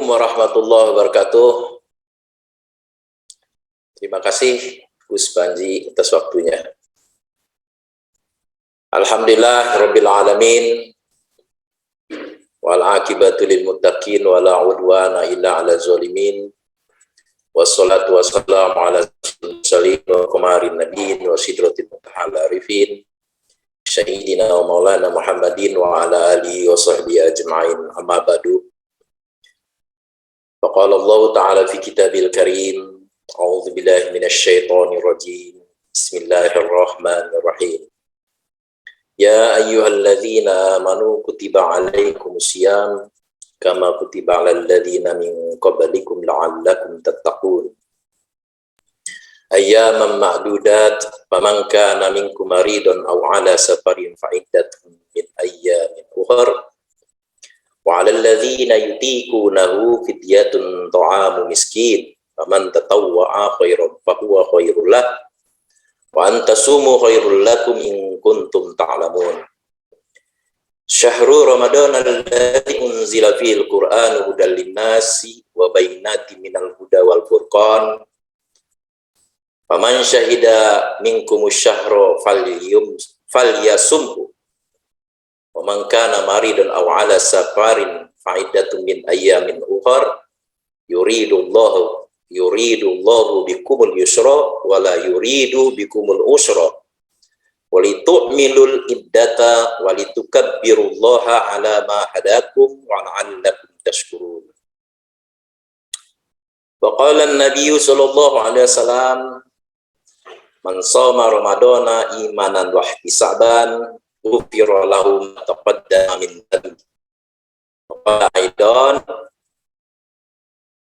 warahmatullahi wabarakatuh. Terima kasih Gus Panji atas waktunya. Alhamdulillah rabbil alamin wal aqibatu lil muttaqin wala udwana illa 'alal zalimin. Wassalatu wassalamu ala mursalin wa qamarin nabiyyin wa sidratil muntaha arifin sayyidina wa maulana Muhammadin wa ala alihi wa sahbihi ajma'in. Amma ba'du. Faqala Allah ta'ala fi kitabil karim, a'udzu billahi minasyaitonir rajim. Bismillahirrahmanirrahim. Ya ayyuhalladzina amanu kutiba 'alaikumusiyam kama kutiba 'alal ladzina min qablikum la'allakum tattaqun. Ayyaman ma'dudat, faman kana minkum maridun aw 'ala safarin fa iddatun min ayyamin ukhra. Wa 'alal ladzina yutiqunahu fidyatun ta'amu miskin, faman tatawwa'a khairan fa huwa khairul lahu wa an tasumu khairul lakum in kuntum ta'lamun. Syahrul Ramadan alladzi unzila fihil Qur'anu hudal linnasi wa bayyinatin minal huda wal furqan. Faman syahida minkumus syahra falyasumhu. Wa man kana maridan aw 'ala safarin fa iddatun min ayyamin ukhra. Yuridullahu bikumul yusra wa la yuridu bikumul usra. Walitu'milul iddata walitukabbirullaha 'ala ma hadakum wa 'allakum tashkurun. Wa qala an-nabiy sallallahu alaihi wasallam, man shoma ramadana imanan wa ihtisaban ghufira lahu ma taqaddama min dhanbi. Wa aidan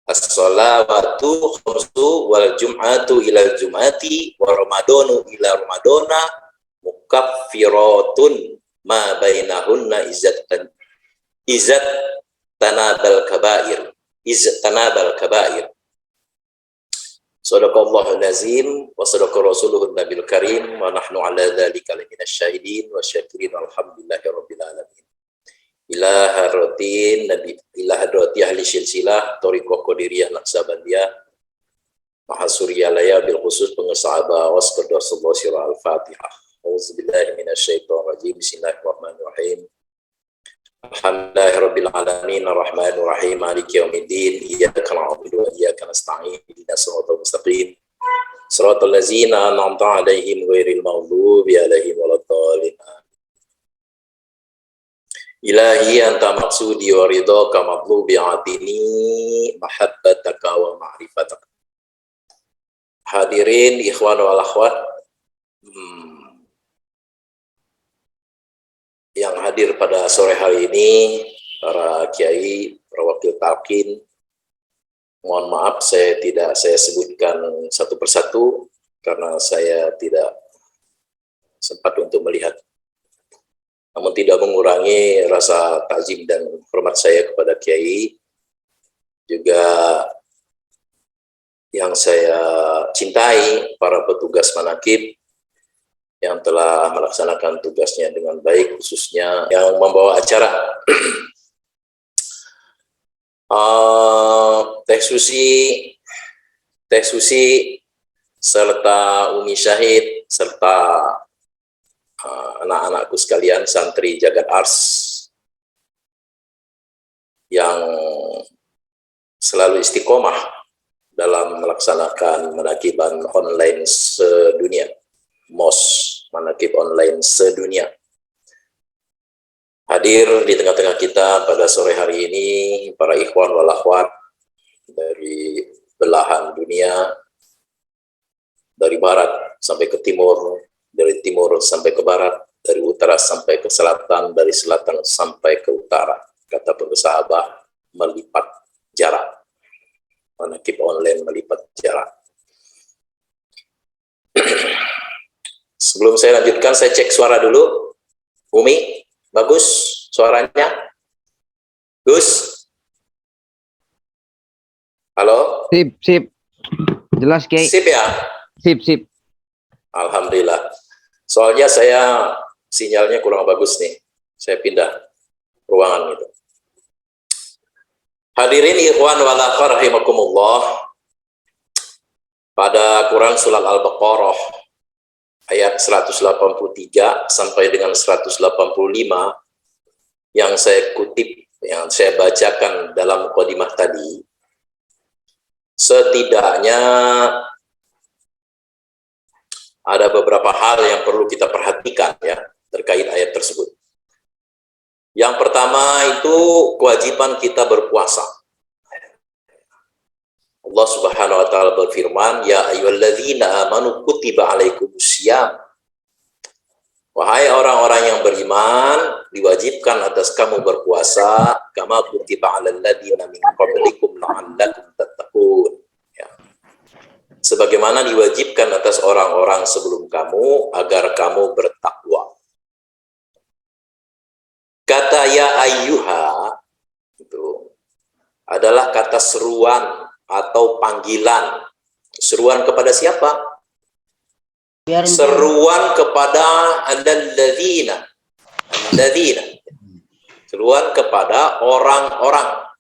as-salawatu khamsu wal jum'atu ila jum'ati wa ramadanu ila ramadana mukaffiratun ma bainahunna izzat tanabal kabair. Sadaqallahul azim wa sadaqa rasuluhun nabil karim wa nahnu ala dzalika laminasy syahidin wa syakirin alhamdulillahi rabbil alamin. Ila hadrati ahli silsilah Thariqah Qadiriyah Naqsabandiyah Mahasuriyalaya bil khusus pengesahaba was qaddasallahu sirra al-Fatihah. Auzubillahi minasyaitonir rajim. Bismillahirrahmanirrahim. Alhamdulillahirabbil alamin arrahmanir rahim maliki yaumiddin iyyaka na'budu wa iyyaka nasta'in ihdinas siratal mustaqim siratal ladzina an'amta 'alaihim ghairil maghdubi 'alaihim waladdallin. Ilahi anta maksudi wa ridhaka matlubi atini mahabbataka wa ma'rifataka. Hadirin ikhwan wal akhwat yang hadir pada sore hari ini, para kiai, para wakil talqin, mohon maaf saya sebutkan satu persatu karena saya tidak sempat untuk melihat. Namun tidak mengurangi rasa takzim dan hormat saya kepada kiai, juga yang saya cintai para petugas manaqib yang telah melaksanakan tugasnya dengan baik, khususnya yang membawa acara. Teh Susi serta Umi Syahid serta anak-anakku sekalian santri Jagat Ars yang selalu istiqomah dalam melaksanakan manaqiban online sedunia, MOS manaqib online sedunia. Hadir di tengah-tengah kita pada sore hari ini para ikhwan wal akhwat dari belahan dunia, dari barat sampai ke timur, dari timur sampai ke barat, dari utara sampai ke selatan, dari selatan sampai ke utara. Kata pengusaha melipat jarak. Manaqib online melipat jarak. Sebelum saya lanjutkan, saya cek suara dulu. Umi, bagus suaranya? Gus? Halo? Sip. Jelas, Kiai. Sip ya? Sip. Alhamdulillah. Soalnya saya sinyalnya kurang bagus nih. Saya pindah ruangan gitu. Hadirin ikhwan wal akhwat rahimakumullah. Pada Quran surat Al-Baqarah ayat 183 sampai dengan 185 yang saya kutip, yang saya bacakan dalam mukadimah tadi, setidaknya ada beberapa hal yang perlu kita perhatikan ya terkait ayat tersebut. Yang pertama itu kewajiban kita berpuasa. Allah Subhanahu wa taala berfirman, "Ya ayyuhalladzina amanu kutiba alaikumusiyam." Wahai orang-orang yang beriman, diwajibkan atas kamu berpuasa, kama kutiba alal ladzina min qablikum la'allakum tattaqun. Ya. Sebagaimana diwajibkan atas orang-orang sebelum kamu agar kamu bertakwa. Kata ya ayyuha itu adalah kata seruan atau panggilan. Seruan kepada siapa? Seruan kepada alladzina. Seruan kepada orang-orang.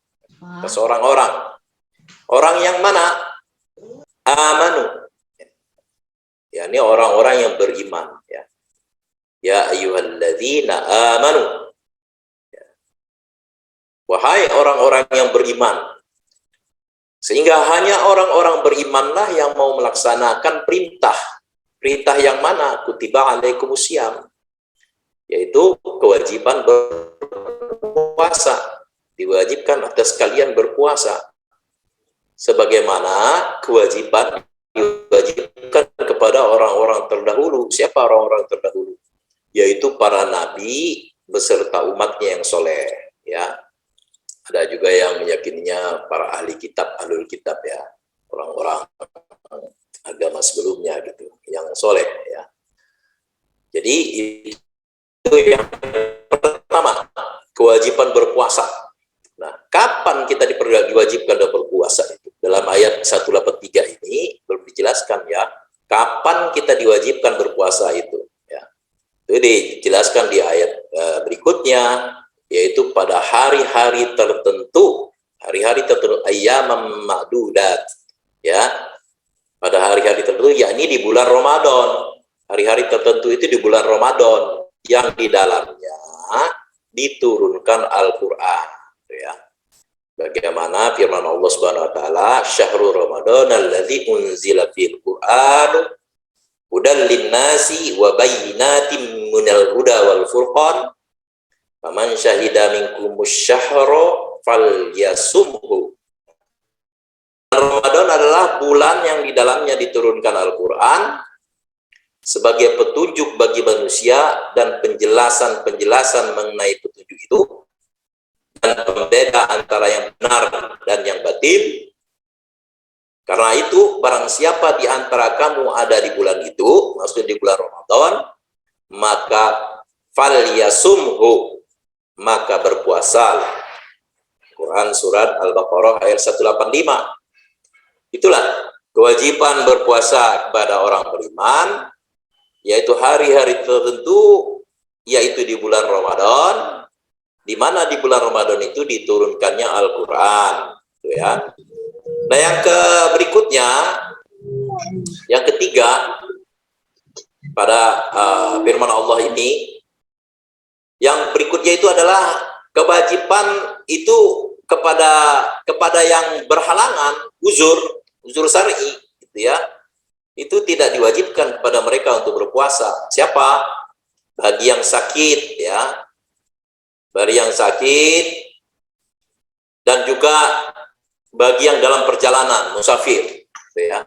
Seorang-orang. Orang yang mana? Amanu. Ya, ini orang-orang yang beriman ya. Ya ayyuhalladzina amanu. Wahai orang-orang yang beriman. Sehingga hanya orang-orang berimanlah yang mau melaksanakan perintah. Perintah yang mana? Kutiba alaikumusiyam. Yaitu kewajiban berpuasa. Diwajibkan atas kalian berpuasa. Sebagaimana kewajiban diwajibkan kepada orang-orang terdahulu. Siapa orang-orang terdahulu? Yaitu para nabi beserta umatnya yang soleh. Ya. Ada juga yang meyakininya para ahli kitab, ahlul kitab ya, orang-orang agama sebelumnya gitu, yang soleh ya. Jadi itu yang pertama, kewajiban berpuasa. Nah, kapan kita diwajibkan berpuasa itu? Dalam ayat 183 ini belum dijelaskan ya, kapan kita diwajibkan berpuasa itu ya. Itu dijelaskan di ayat berikutnya, yaitu pada hari-hari tertentu, ayyamam ma'dudat ya, pada hari-hari tertentu, yakni di bulan Ramadan. Hari-hari tertentu itu di bulan Ramadan yang di dalamnya diturunkan Al-Qur'an ya. Bagaimana firman Allah Subhanahu wa taala, "Syahrul Ramadan alladzi unzila fil Qur'an hudan lin-nasi wa bayyinatin minal huda wal furqan. Faman syahida minkumus syahra falyasumhu." Ramadan adalah bulan yang di dalamnya diturunkan Al-Qur'an sebagai petunjuk bagi manusia dan penjelasan-penjelasan mengenai petunjuk itu dan pembeda antara yang benar dan yang batil. Karena itu barang siapa di antara kamu ada di bulan itu, maksudnya di bulan Ramadan, maka falyasumhu, maka berpuasalah. Quran surat Al-Baqarah ayat 185. Itulah kewajiban berpuasa kepada orang beriman, yaitu hari-hari tertentu, yaitu di bulan Ramadan, di mana di bulan Ramadan itu diturunkannya Al-Quran ya. Nah, yang berikutnya, yang ketiga, pada firman Allah ini, yang berikutnya itu adalah kewajiban itu kepada yang berhalangan, uzur syar'i gitu ya. Itu tidak diwajibkan kepada mereka untuk berpuasa. Siapa? Bagi yang sakit ya. Bagi yang sakit dan juga bagi yang dalam perjalanan, musafir gitu ya.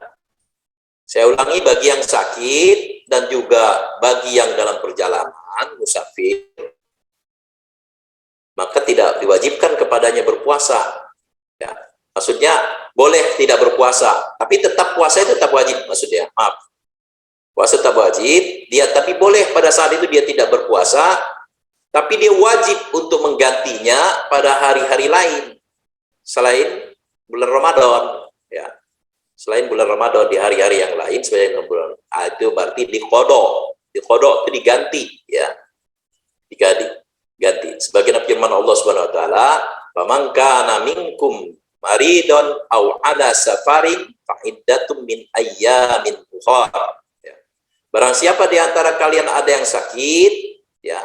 Saya ulangi, bagi yang sakit dan juga bagi yang dalam perjalanan, musafir, maka tidak diwajibkan kepadanya berpuasa. Ya. Maksudnya boleh tidak berpuasa, tapi tetap puasa itu tetap wajib. Maksudnya, maaf, puasa tetap wajib, dia tapi boleh pada saat itu dia tidak berpuasa, tapi dia wajib untuk menggantinya pada hari-hari lain selain bulan Ramadan. Ya, selain bulan Ramadan di hari-hari yang lain selain bulan, itu berarti diqodok itu diganti ya, diganti. Sebagaimana firman Allah Subhanahu wa taala, faman kana minkum maridon aw ala safarin fa iddatum min ayyamin ukhra. Ya. Barang siapa di antara kalian ada yang sakit, ya,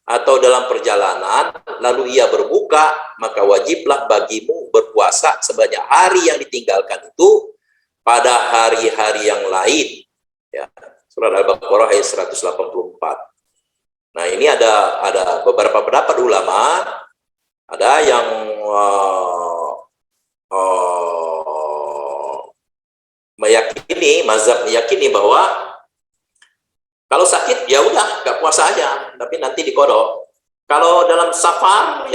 atau dalam perjalanan, lalu ia berbuka, maka wajiblah bagimu berpuasa sebanyak hari yang ditinggalkan itu pada hari-hari yang lain. Ya. Surat Al-Baqarah ayat 184. Nah, ini ada beberapa pendapat ulama, ada yang mazhab meyakini bahwa kalau sakit ya udah nggak puasa aja, tapi nanti dikodok. Kalau dalam safar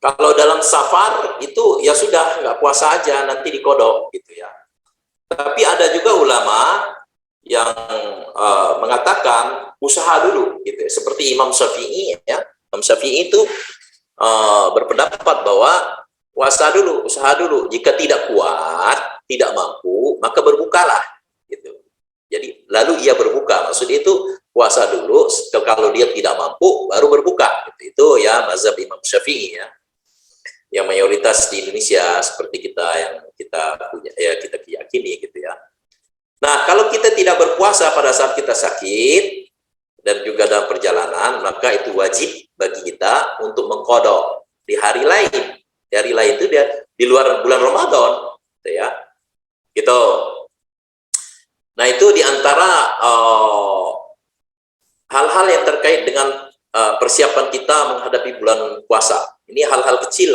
kalau dalam safar itu ya sudah nggak puasa aja, nanti dikodok gitu ya. Tapi ada juga ulama yang mengatakan usaha dulu gitu ya. Seperti Imam Syafi'i ya. Imam Syafi'i itu berpendapat bahwa puasa dulu, usaha dulu. Jika tidak kuat, tidak mampu, maka berbukalah gitu. Jadi lalu ia berbuka. Maksud itu puasa dulu, kalau dia tidak mampu baru berbuka gitu. Itu ya mazhab Imam Syafi'i ya. Yang mayoritas di Indonesia seperti kita yang kita punya ya, kita yakini gitu ya. Nah, kalau kita tidak berpuasa pada saat kita sakit dan juga dalam perjalanan, maka itu wajib bagi kita untuk mengqadha di hari lain. Di hari lain itu dia di luar bulan Ramadan, gitu ya. Gitu. Nah, itu diantara hal-hal yang terkait dengan persiapan kita menghadapi bulan puasa. Ini hal-hal kecil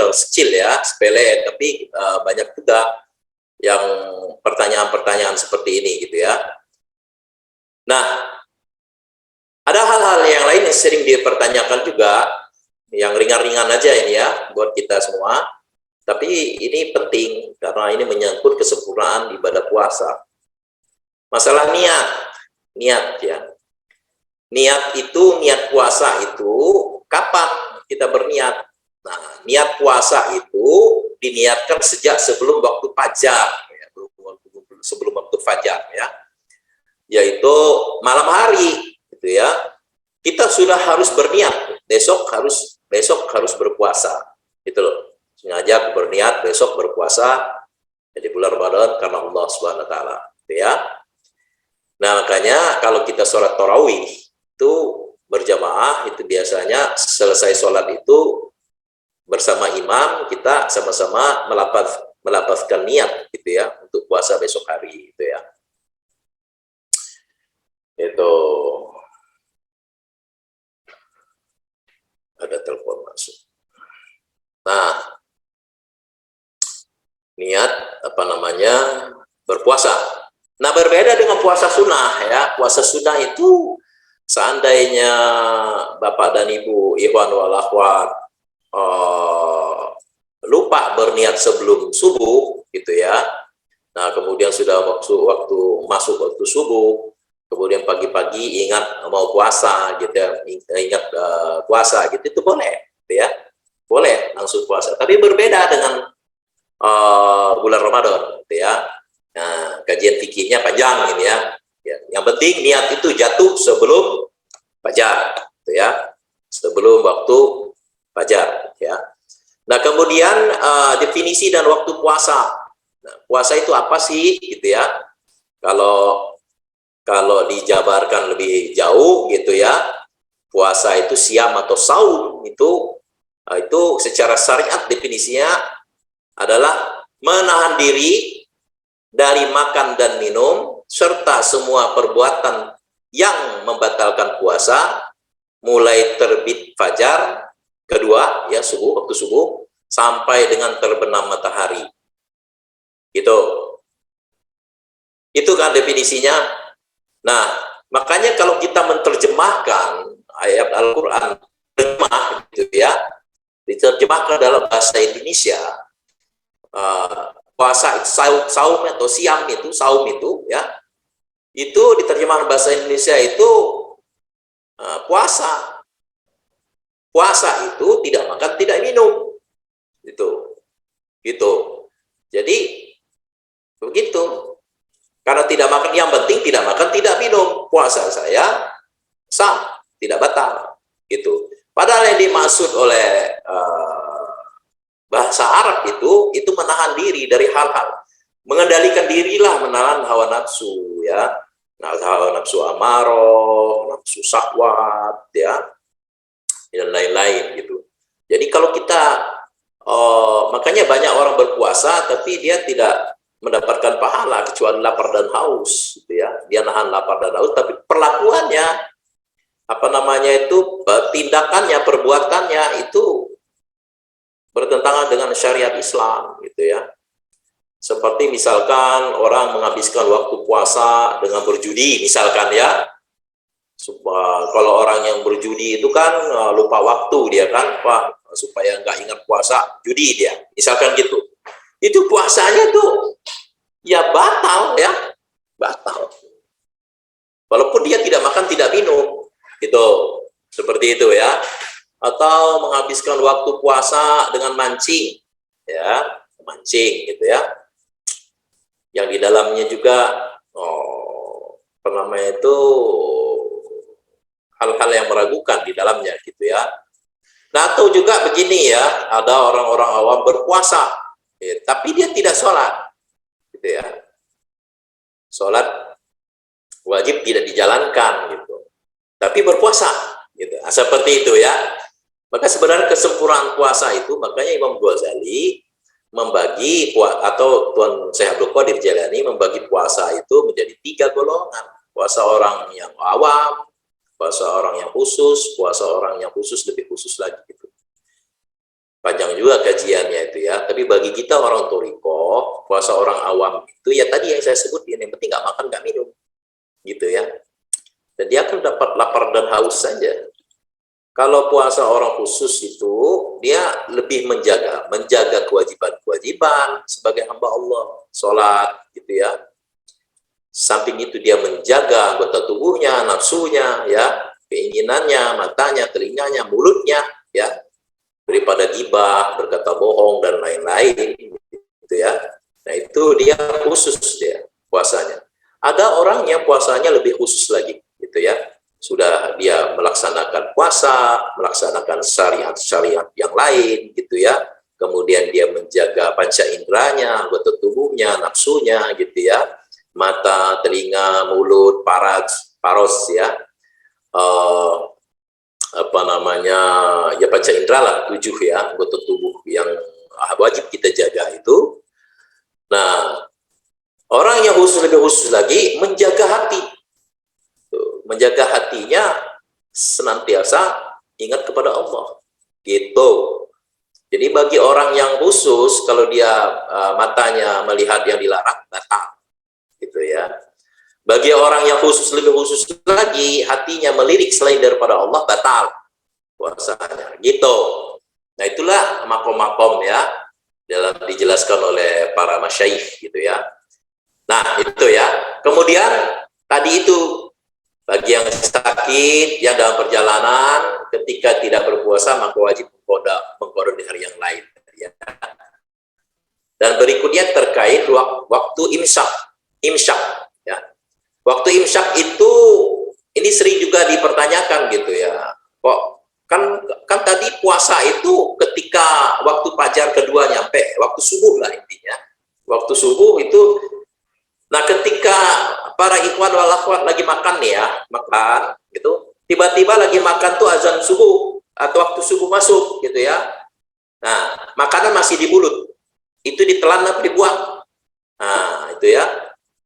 ya, sepele, tapi banyak juga yang pertanyaan-pertanyaan seperti ini gitu ya. Nah, ada hal-hal yang lain yang sering dipertanyakan juga, yang ringan-ringan aja ini ya buat kita semua. Tapi ini penting karena ini menyangkut kesempurnaan ibadah puasa. Masalah niat ya. Niat puasa itu kapan kita berniat? Nah, niat puasa itu diniatkan sejak sebelum waktu fajar, ya, sebelum waktu fajar, ya, yaitu malam hari, gitu ya. Kita sudah harus berniat besok harus berpuasa, gitu loh. Sengaja berniat besok berpuasa jadi bulan Ramadan karena Allah Subhanahu Wa Taala, gitu ya. Nah, makanya kalau kita sholat tarawih itu berjamaah itu biasanya selesai sholat itu bersama imam kita sama-sama melafazkan niat gitu ya untuk puasa besok hari gitu ya. Itu ada telepon masuk. Nah, niat berpuasa. Nah, berbeda dengan puasa sunnah ya. Puasa sunnah itu seandainya Bapak dan Ibu ikhwan wal akhwat lupa berniat sebelum subuh gitu ya. Nah, kemudian sudah waktu masuk waktu subuh, kemudian pagi-pagi ingat mau puasa gitu ya, ingat puasa gitu, itu boleh gitu ya. Boleh langsung puasa. Tapi berbeda dengan bulan Ramadan gitu ya. Nah, kajian fikihnya panjang ini ya. Yang penting niat itu jatuh sebelum fajar gitu ya. Sebelum waktu fajar ya. Nah, kemudian definisi dan waktu puasa. Nah, puasa itu apa sih gitu ya? Kalau dijabarkan lebih jauh gitu ya, puasa itu siam atau saum itu secara syariat definisinya adalah menahan diri dari makan dan minum serta semua perbuatan yang membatalkan puasa mulai terbit fajar kedua ya waktu subuh sampai dengan terbenam matahari. Itu kan definisinya. Nah, makanya kalau kita menerjemahkan ayat Al-Qur'an gitu ya, diterjemahkan dalam bahasa Indonesia, puasa saum atau siam itu saum itu ya, itu diterjemahkan bahasa Indonesia itu puasa itu tidak makan tidak minum gitu. Jadi begitu, karena tidak makan, yang penting tidak makan tidak minum, puasa saya sah, tidak batal gitu. Padahal yang dimaksud oleh bahasa Arab itu menahan diri dari hal-hal, mengendalikan dirilah, menahan hawa nafsu ya. Nah, hawa nafsu amaroh, nafsu syahwat ya, dan lain-lain gitu. Jadi kalau kita makanya banyak orang berpuasa tapi dia tidak mendapatkan pahala kecuali lapar dan haus gitu ya. Dia nahan lapar dan haus, tapi perlakuannya apa namanya itu, tindakannya, perbuatannya itu bertentangan dengan syariat Islam gitu ya. Seperti misalkan orang menghabiskan waktu puasa dengan berjudi misalkan ya. Kalau orang yang berjudi itu kan lupa waktu dia kan, Pak, supaya nggak ingat puasa, judi dia, misalkan gitu. Itu puasanya tuh ya batal ya, batal. Walaupun dia tidak makan, tidak minum, gitu. Seperti itu ya. Atau menghabiskan waktu puasa dengan mancing, ya, mancing gitu ya. Yang di dalamnya juga, apa namanya itu, hal-hal yang meragukan di dalamnya gitu ya. Nah, atau juga begini ya, ada orang-orang awam berpuasa, ya, tapi dia tidak sholat, gitu ya. Sholat wajib tidak dijalankan, gitu. Tapi berpuasa, gitu. Nah, seperti itu ya. Maka sebenarnya kesempurnaan puasa itu, makanya Imam Ghazali membagi, atau Tuan Syekh Abdul Qadir Jailani membagi puasa itu menjadi 3 golongan. Puasa orang yang awam, puasa orang yang khusus, puasa orang yang khusus lebih khusus lagi gitu. Panjang juga kajiannya itu ya. Tapi bagi kita orang Toriko, puasa orang awam itu ya tadi yang saya sebutin, yang penting nggak makan, nggak minum, gitu ya. Dan dia akan dapat lapar dan haus saja. Kalau puasa orang khusus itu dia lebih menjaga kewajiban-kewajiban sebagai hamba Allah, sholat, gitu ya. Samping itu dia menjaga anggota tubuhnya, nafsunya, ya, keinginannya, matanya, telinganya, mulutnya, ya, daripada gibah, berkata bohong dan lain-lain, gitu ya. Nah itu dia khusus dia puasanya. Ada orang yang puasanya lebih khusus lagi, gitu ya. Sudah dia melaksanakan puasa, melaksanakan syariat-syariat yang lain, gitu ya. Kemudian dia menjaga panca inderanya, anggota tubuhnya, nafsunya, gitu ya. Mata, telinga, mulut, paros ya, apa namanya ya, panca indera lah, 7 ya, anggota tubuh yang wajib kita jaga itu. Nah, orang yang khusus, lebih khusus lagi menjaga hati, menjaga hatinya senantiasa ingat kepada Allah, gitu. Jadi bagi orang yang khusus, kalau dia matanya melihat yang dilarang, batal, gitu ya. Bagi orang yang khusus, lebih khusus lagi, hatinya melirik selain daripada Allah, batal puasanya, gitu. Nah itulah makom-makom ya, dalam dijelaskan oleh para masyaikh, gitu ya. Nah itu ya. Kemudian tadi itu bagi yang sakit, yang dalam perjalanan, ketika tidak berpuasa maka wajib mengqada di hari yang lain, ya. Dan berikutnya terkait waktu imsak, ya. Waktu imsak itu ini sering juga dipertanyakan gitu ya. Kok kan tadi puasa itu ketika waktu fajar kedua nyampe, waktu subuh lah intinya. Waktu subuh itu, nah ketika para ikhwan wal akhwat lagi makan nih ya, makan gitu, tiba-tiba lagi makan tuh azan subuh atau waktu subuh masuk gitu ya. Nah, makanan masih di mulut. Itu ditelan atau dibuang. Nah, itu ya.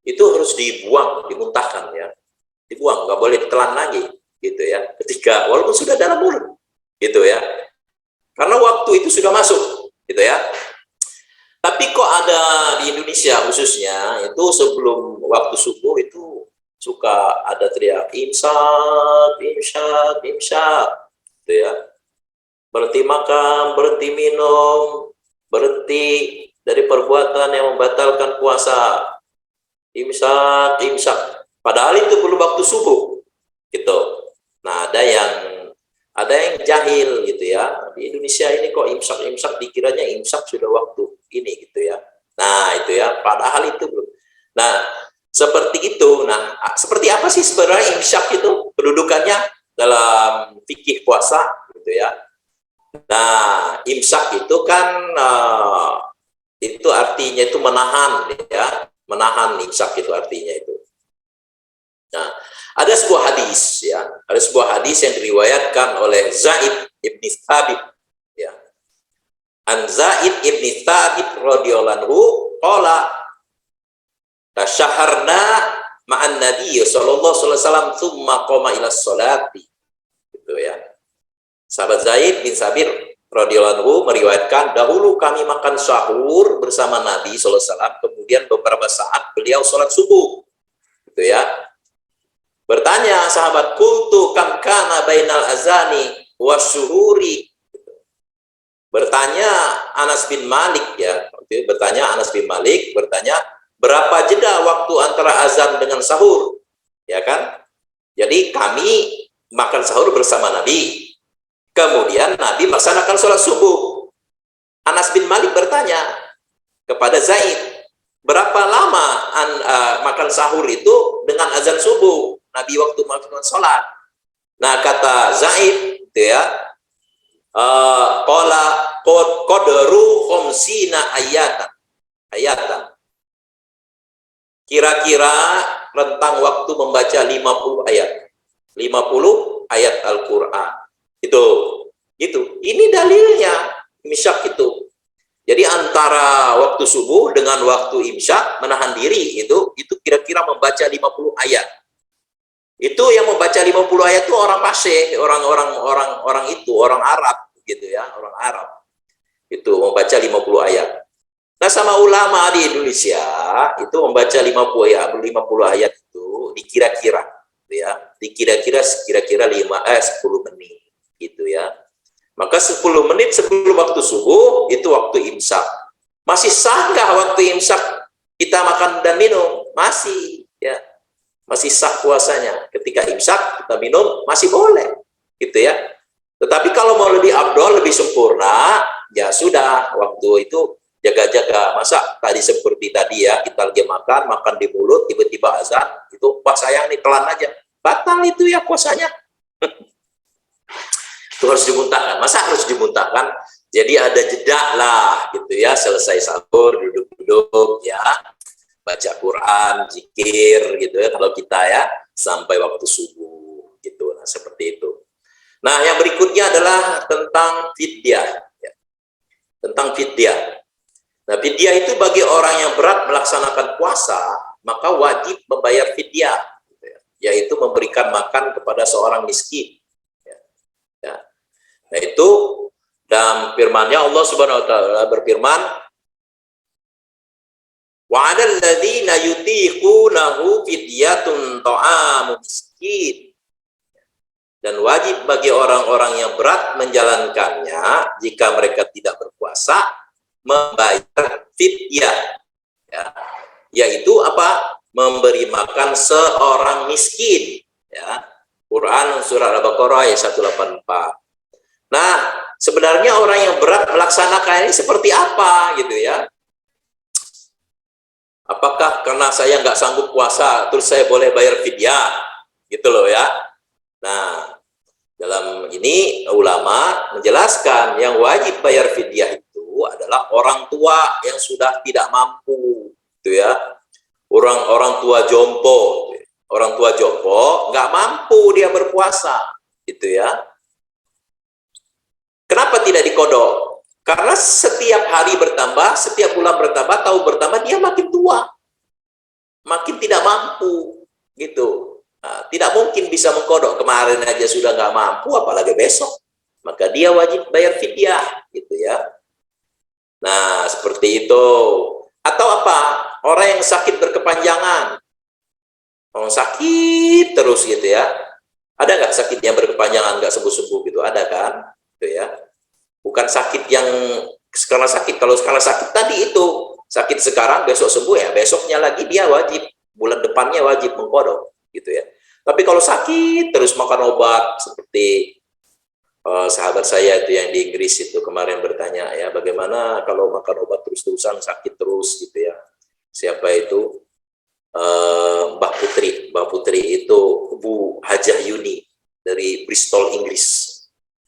Itu harus dibuang, dimuntahkan ya. Dibuang, nggak boleh ditelan lagi gitu ya. Ketika walaupun sudah dalam mulut gitu ya. Karena waktu itu sudah masuk gitu ya. Tapi kok ada di Indonesia khususnya itu sebelum waktu subuh itu suka ada teriak imsak, imsak, imsak gitu ya. Berhenti makan, berhenti minum, berhenti dari perbuatan yang membatalkan puasa. Imsak, imsak. Padahal itu belum waktu subuh, gitu. Nah, ada yang jahil, gitu ya. Di Indonesia ini kok imsak, imsak, dikiranya imsak sudah waktu ini, gitu ya. Nah, itu ya. Padahal itu belum. Nah, seperti itu. Nah, seperti apa sih sebenarnya imsak itu kedudukannya dalam fikih puasa? gitu ya. Nah, imsak itu kan itu artinya itu menahan ya, menahan, imsak itu artinya itu. Nah, ada sebuah hadis ya, ada sebuah hadis yang diriwayatkan oleh Zaid ibn Thabit ya. An Zaid ibn Thabit radhiyallahu anhu qala tasyaharna ma'an nabiy sallallahu alaihi wasallam tsumma qama ila sholati, gitu ya. Sahabat Zaid bin Sabir radhiyallahu anhu meriwayatkan, dahulu kami makan sahur bersama Nabi sallallahu alaihi wasallam, kemudian beberapa saat beliau sholat subuh, gitu ya. Bertanya sahabat, qultu kam kana bainal azani wasyuhuri. Bertanya Anas bin Malik ya, bertanya Anas bin Malik, bertanya berapa jeda waktu antara azan dengan sahur, ya kan? Jadi kami makan sahur bersama Nabi, kemudian Nabi melaksanakan sholat subuh. Anas bin Malik bertanya kepada Zaid, berapa lama makan sahur itu dengan azan subuh, Nabi waktu melakukan sholat? Nah, kata Zaid, gitu ya, qala qadru khamsina ayatan. Kira-kira rentang waktu membaca 50 ayat. 50 ayat Al-Qur'an. Itu. Ini dalilnya imsyak itu. Jadi antara waktu subuh dengan waktu imsyak menahan diri itu kira-kira membaca 50 ayat. Itu yang membaca 50 ayat itu orang Pasih, orang itu, orang Arab gitu ya, orang Arab. Itu membaca 50 ayat. Nah, sama ulama di Indonesia itu membaca 50 ayat itu dikira-kira gitu ya. Dikira-kira 10 menit gitu ya. Maka 10 menit sebelum waktu subuh itu waktu imsak. Masih sah nggak waktu imsak kita makan dan minum? Masih ya. Masih sah puasanya. Ketika imsak kita minum masih boleh gitu ya. Tetapi kalau mau lebih afdol, lebih sempurna, ya sudah waktu itu jaga-jaga. Masa tadi seperti tadi ya, kita lagi makan di mulut, tiba-tiba azan, itu wah sayang nih, telan aja. Batal itu ya puasanya. Itu harus dimuntahkan. Masa harus dimuntahkan? Jadi ada jeda lah gitu ya, selesai sahur, duduk-duduk ya, baca Quran, zikir gitu ya, kalau kita ya, sampai waktu subuh gitu. Nah, seperti itu. Nah, yang berikutnya adalah tentang fidyah ya. Tentang fidyah. Nah, fidyah itu bagi orang yang berat melaksanakan puasa, maka wajib membayar fidyah gitu ya, yaitu memberikan makan kepada seorang miskin ya. Ya. Nah, itu dalam firman-Nya Allah Subhanahu wa taala berfirman, wa 'alal ladzina yutiqunahu fidyatun ta'amu miskin. Dan wajib bagi orang-orang yang berat menjalankannya jika mereka tidak berpuasa membayar fidyah ya. Yaitu apa? Memberi makan seorang miskin ya. Quran surah Al-Baqarah ayat 184. Nah, sebenarnya orang yang berat melaksanakan ini seperti apa gitu ya? Apakah karena saya nggak sanggup puasa terus saya boleh bayar fidyah gitu loh ya? Nah, dalam ini ulama menjelaskan yang wajib bayar fidyah itu adalah orang tua yang sudah tidak mampu, gitu ya. Orang tua jompo, orang tua jompo nggak mampu dia berpuasa, gitu ya. Kenapa tidak dikodok? Karena setiap hari bertambah, setiap bulan bertambah, tahun bertambah, dia makin tua, makin tidak mampu, gitu. Nah, tidak mungkin bisa mengkodok, kemarin aja sudah nggak mampu, apalagi besok. Maka dia wajib bayar fidyah, gitu ya. Nah, seperti itu. Atau apa? Orang yang sakit berkepanjangan. Orang sakit terus gitu ya. Ada nggak sakit yang berkepanjangan, nggak sembuh-sembuh gitu? Ada kan? Gitu ya. Bukan sakit yang karena sakit. Kalau karena sakit tadi itu, sakit sekarang, besok sembuh ya. Besoknya lagi dia wajib, bulan depannya wajib mengkodok. Gitu ya. Tapi kalau sakit terus makan obat seperti sahabat saya itu yang di Inggris itu kemarin bertanya ya, bagaimana kalau makan obat terus-terusan sakit terus gitu ya. Siapa itu? Mbak Putri itu Bu Hajah Yuni dari Bristol, Inggris.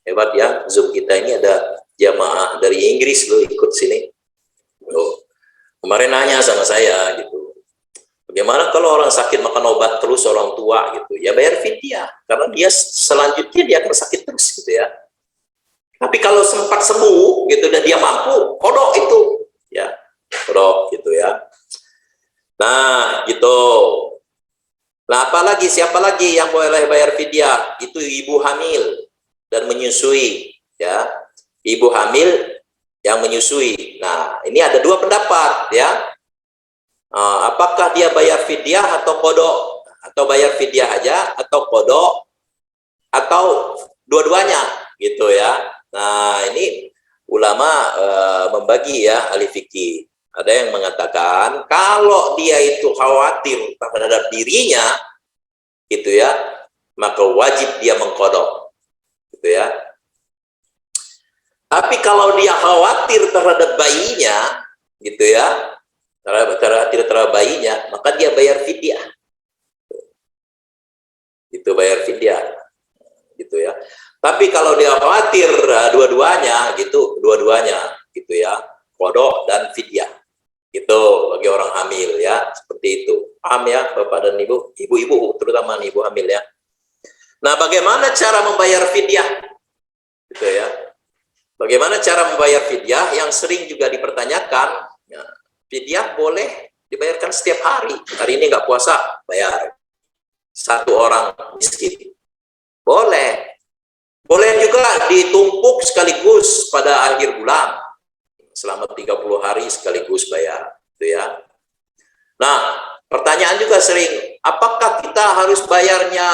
Hebat ya, Zoom kita ini ada jamaah dari Inggris loh ikut sini. Loh, kemarin nanya sama saya gitu, bagaimana kalau orang sakit makan obat terus, orang tua gitu, ya bayar fidyah, karena dia selanjutnya dia akan sakit terus gitu ya. Tapi kalau sempat sembuh gitu dan dia mampu, kodok itu, ya kodok gitu ya. Nah gitu. Nah apalagi, siapa lagi yang boleh bayar fidyah? Itu ibu hamil dan menyusui, ya, ibu hamil yang menyusui. Nah ini ada dua pendapat ya. Apakah dia bayar fidyah atau kodok, atau bayar fidyah aja atau kodok, atau dua-duanya gitu ya. Nah ini ulama membagi ya, ahli fikih. Ada yang mengatakan kalau dia itu khawatir terhadap dirinya gitu ya, maka wajib dia mengkodok gitu ya. Tapi kalau dia khawatir terhadap bayinya gitu ya, khawatir terhadap bayinya, maka dia bayar fidyah. Itu bayar fidyah gitu ya. Tapi kalau dia khawatir dua-duanya gitu ya, kodok dan fidyah. Itu bagi orang hamil ya, seperti itu. Paham ya Bapak dan Ibu? Ibu-ibu terutama ibu hamil ya. Nah, bagaimana cara membayar fidyah? Gitu ya. Bagaimana cara membayar fidyah yang sering juga dipertanyakan? Ya, fidyah boleh dibayarkan setiap hari. Hari ini nggak puasa, bayar. Satu orang miskin. Boleh. Boleh juga ditumpuk sekaligus pada akhir bulan. Selama 30 hari sekaligus bayar, gitu ya. Nah, pertanyaan juga sering, apakah kita harus bayarnya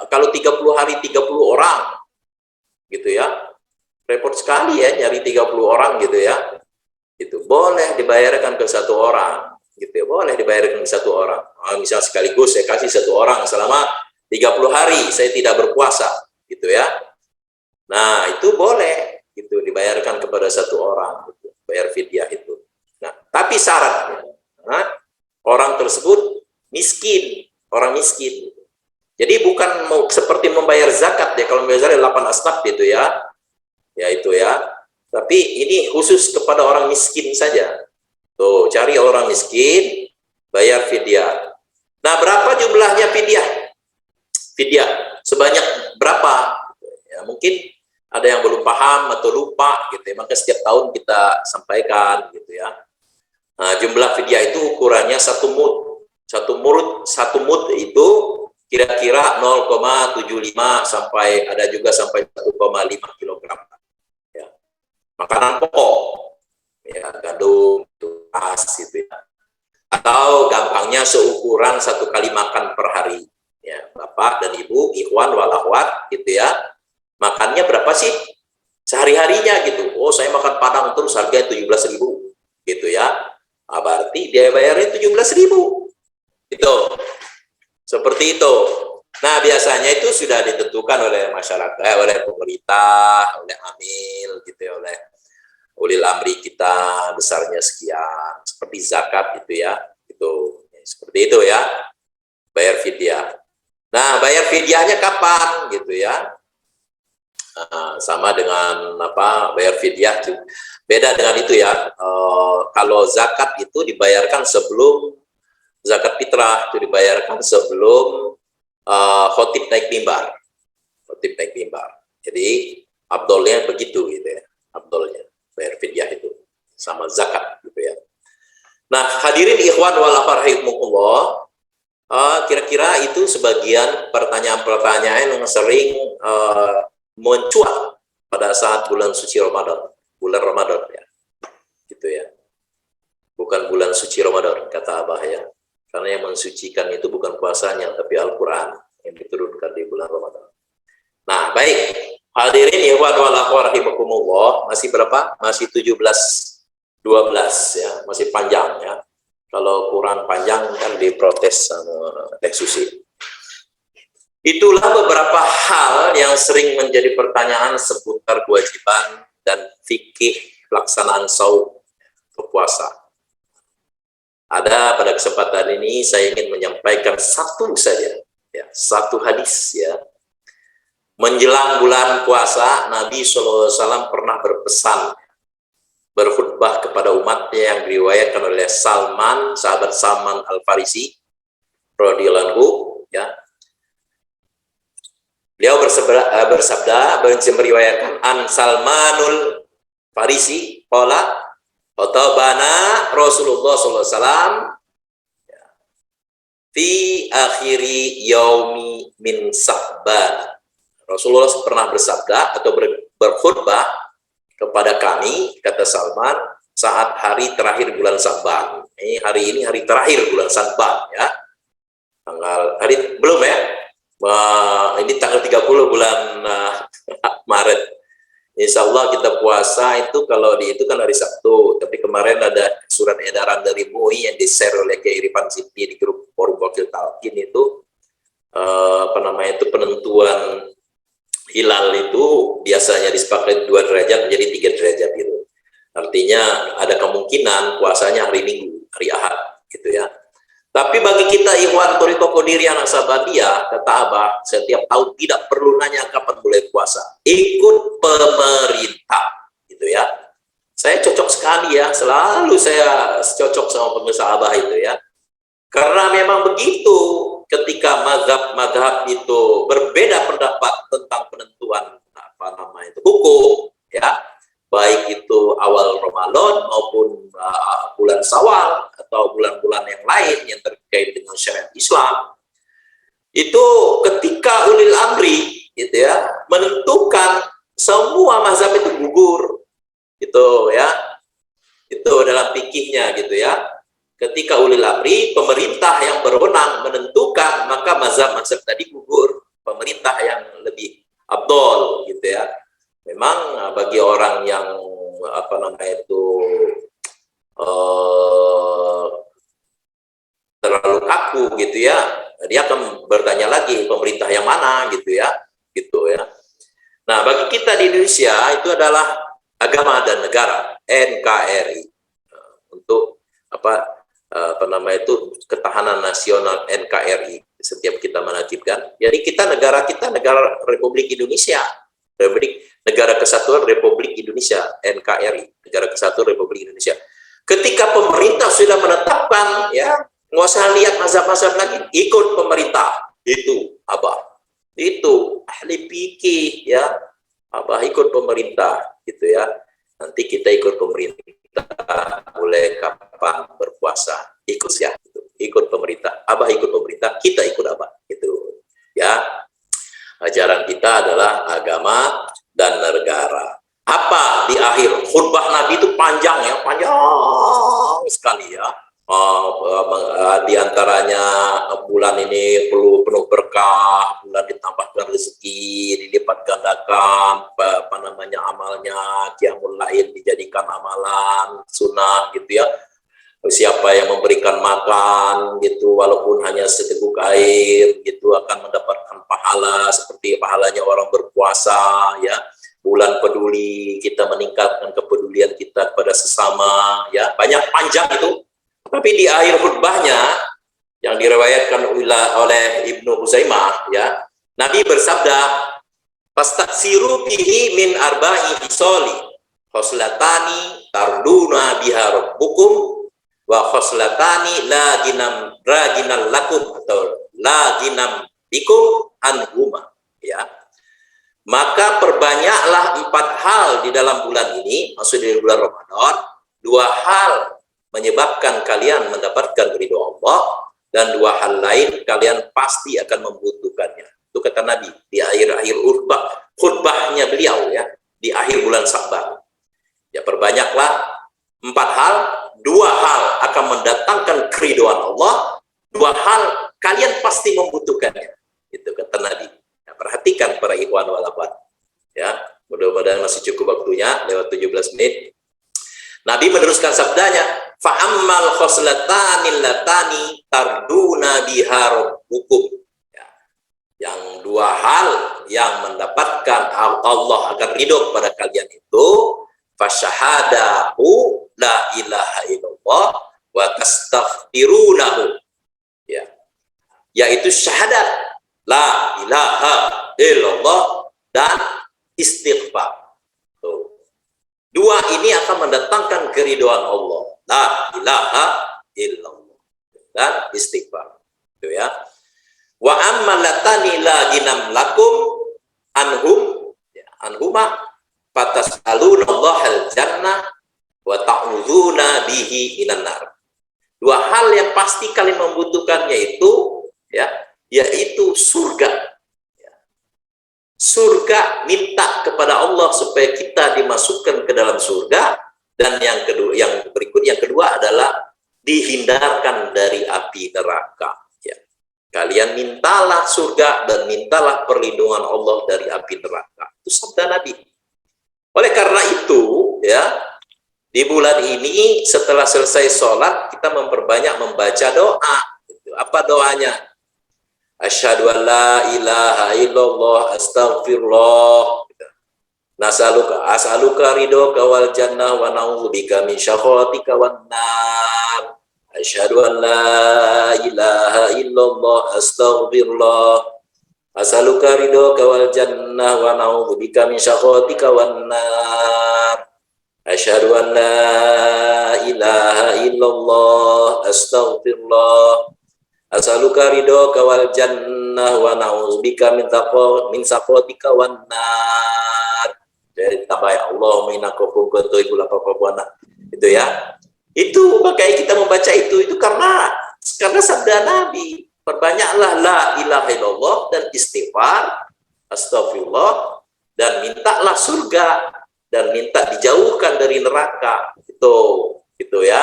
kalau 30 hari 30 orang, gitu ya. Repot sekali ya nyari 30 orang gitu ya. Itu boleh dibayarkan ke satu orang, gitu ya. Boleh dibayarkan ke satu orang. Misal sekaligus saya kasih satu orang selama 30 hari saya tidak berpuasa, gitu ya. Nah, itu boleh gitu dibayarkan kepada satu orang, gitu, bayar fidyah itu. Nah, tapi syaratnya orang tersebut miskin, orang miskin. Gitu. Jadi bukan seperti membayar zakat ya, kalau membayar zakat 8 asnaf gitu ya. Ya itu ya. Tapi ini khusus kepada orang miskin saja. Tuh, cari orang miskin, bayar fidyah. Nah, berapa jumlahnya fidyah? Fidyah sebanyak berapa? Ya, mungkin ada yang belum paham atau lupa gitu ya, maka setiap tahun kita sampaikan gitu ya. Nah, jumlah fidyah itu ukurannya satu mud itu kira-kira 0,75 sampai ada juga sampai 1,5 kilogram ya. Makanan pokok ya, gandum, beras gitu ya. Atau gampangnya seukuran 1 kali makan per hari ya, Bapak dan Ibu, ikhwan wal akhwat gitu ya. Makannya berapa sih sehari-harinya gitu? Oh, saya makan Padang terus harganya 17.000 gitu ya. Nah, berarti dia bayarnya 17.000 itu seperti itu. Nah, biasanya itu sudah ditentukan oleh masyarakat, oleh pemerintah, oleh amil gitu ya, oleh ulil amri kita, besarnya sekian, seperti zakat gitu ya. Itu seperti itu ya, bayar fidyah. Nah, bayar fidyahnya kapan gitu ya? Sama dengan apa, bayar fidyah beda dengan itu ya. Kalau zakat itu dibayarkan sebelum zakat fitrah, itu dibayarkan sebelum khotib naik mimbar. Khotib naik mimbar. Jadi abdolnya begitu gitu ya. Abdolnya bayar fidyah itu sama zakat gitu ya. Nah, hadirin ikhwan wal rahimakumullah, kira-kira itu sebagian pertanyaan-pertanyaan yang sering mencuat pada saat bulan suci Ramadan, ya, gitu ya. Bukan bulan suci Ramadan, kata Abah ya. Karena yang mensucikan itu bukan puasanya, tapi Al-Quran yang diturunkan di bulan Ramadan. Nah, baik. Hadirin ikhwan wal akhwat rahimakumullah, masih berapa? Masih 12 ya, masih panjang ya. Kalau kurang panjang kan diprotes sama Teh Susi. Itulah beberapa hal yang sering menjadi pertanyaan seputar kewajiban dan fikih pelaksanaan saum berpuasa. Ada pada kesempatan ini saya ingin menyampaikan satu saja, ya, satu hadis ya, menjelang bulan puasa, Nabi SAW pernah berpesan, berkhutbah kepada umatnya yang diriwayatkan oleh Salman, sahabat Salman Al-Farisi radhiyallahu anhu, ya. Beliau bersabda, meriwayatkan an Salmanul Farisi qala khatabana Rasulullah SAW fi akhiri yaumi min Sa'ban. Rasulullah pernah bersabda atau berkhutbah kepada kami, kata Salman, saat hari terakhir bulan Sa'ban. Hari ini hari terakhir bulan Sa'ban, ya. Hari belum ya. Ini tanggal 30 bulan Maret. Insya Allah kita puasa itu kalau di itu kan hari Sabtu. Tapi kemarin ada surat edaran dari MUI yang di-share oleh Kiai Irfan Siti di grup Forum Wakil Talqin itu penentuan hilal itu biasanya disepakati 2 derajat menjadi 3 derajat gitu. Artinya ada kemungkinan puasanya hari Minggu, hari Ahad gitu ya. Tapi bagi kita Ikhwan Thoriqah Qadiriyah Naksabandiyah, kata Abah, setiap tahun tidak perlu nanya kapan mulai puasa. Ikut pemerintah, gitu ya. Saya cocok sekali ya, selalu saya cocok sama pemirsa Abah itu ya. Karena memang begitu, ketika mazhab itu berbeda pendapat tentang penentuan hukum, ya, baik itu awal Ramadan maupun bulan Syawal atau bulan-bulan yang lain yang terkait dengan syariat Islam, itu ketika ulil amri gitu ya menentukan, semua mazhab itu gugur gitu ya. Itu dalam fikihnya gitu ya. Ketika ulil amri, pemerintah yang berwenang menentukan, maka mazhab-mazhab tadi gugur, pemerintah yang lebih afdol gitu ya. Memang bagi orang yang terlalu kaku gitu ya, dia akan bertanya lagi pemerintah yang mana gitu ya. Nah, bagi kita di Indonesia itu adalah agama dan negara, NKRI, untuk ketahanan nasional NKRI. Setiap kita menakibkan, jadi negara kita negara Republik Indonesia, Negara Kesatuan Republik Indonesia, NKRI, Negara Kesatuan Republik Indonesia. Ketika pemerintah sudah menetapkan, ya nggak usah lihat mazhab-mazhab lagi, ikut pemerintah. Itu Abah, itu ahli fikih ya, Abah ikut pemerintah gitu ya. Nanti kita ikut pemerintah mulai kapan berpuasa, ikut ya, gitu. Ikut pemerintah, Abah ikut pemerintah, kita ikut Abah gitu ya. Ajaran kita adalah agama dan negara. Apa di akhir khutbah Nabi itu panjang ya, panjang sekali ya. Di antaranya bulan ini penuh berkah, bulan ditambahkan rezeki, dilipat gandakan, amalnya, qiyamul lail dijadikan amalan sunnah gitu ya. Siapa yang memberikan makan gitu, walaupun hanya seteguk air gitu, akan mendapatkan pahala seperti pahalanya orang berpuasa ya. Bulan peduli, kita meningkatkan kepedulian kita kepada sesama ya. Banyak panjang itu. Tapi di akhir khutbahnya yang diriwayatkan oleh Ibnu Huzaimah ya, Nabi bersabda, "Fastaksiru bihi min arba'i hisoli, khoslatani tarduna biha rabbukum wa khoslatani la ginam lakum atau la ginam bikum anhuma." Ya. Maka perbanyaklah 4 hal di dalam bulan ini, maksudnya di bulan Ramadan. 2 hal menyebabkan kalian mendapatkan ridho Allah, dan 2 hal lain kalian pasti akan membutuhkannya. Itu kata Nabi di akhir-akhir khutbahnya beliau ya, di akhir bulan Sa'ban. Ya, perbanyaklah 4 hal, 2 hal akan mendatangkan keridhaan Allah, 2 hal kalian pasti membutuhkannya. Itu kata Nabi. Ya, perhatikan para ikhwan wal akhwat. Ya, mudah-mudahan masih cukup waktunya, lewat 17 menit. Nabi meneruskan sabdanya, fa'ammal khoslatani latani tarduna biha rabbukum. Ya. Yang 2 hal yang mendapatkan Allah akan ridho pada kalian itu, fasyahadahu la ilaha illallah wa tastaghfirunahu. Ya. Yaitu syahadat la ilaha illallah dan istighfar. Tuh. Dua ini akan mendatangkan keridhaan Allah. La ilaha illallah dan istighfar. Itu ya. Wa ammalatani la ginam lakum anhum ya, anhuma fatasalunallahal jannah wa ta'udzuna bihi minan nar. Dua hal yang pasti kalian membutuhkannya itu ya, yaitu surga. Ya. Surga, minta kepada Allah supaya kita dimasukkan ke dalam surga, dan yang kedua, yang kedua adalah dihindarkan dari api neraka. Ya. Kalian mintalah surga dan mintalah perlindungan Allah dari api neraka. Itu sabda Nabi. Oleh karena itu, ya, di bulan ini setelah selesai sholat kita memperbanyak membaca doa. Apa doanya? Asyhadu an la ilaha illallah astaghfirullah. As'aluka ridhoka wal jannah wa na'udzubika min syakhatika wan nar. Asyhadu an la ilaha illallah astaghfirullah. As'aluka ridhoka wal jannah wa na'udzubika min syakhatika wan nar. Asyhadu an la ilaha illallah astaghfirullah. As'aluka ridhoka wal jannah wa na'udzubika min sakhatika wan nar. Jadi tambah ya Allahumma innaka afuwwun tuhibbul afwa. Itu ya. Itu makanya kita membaca itu karena sabda Nabi. Perbanyaklah la ilaha illallah dan istighfar, astagfirullah, dan mintalah surga dan minta dijauhkan dari neraka. Itu ya.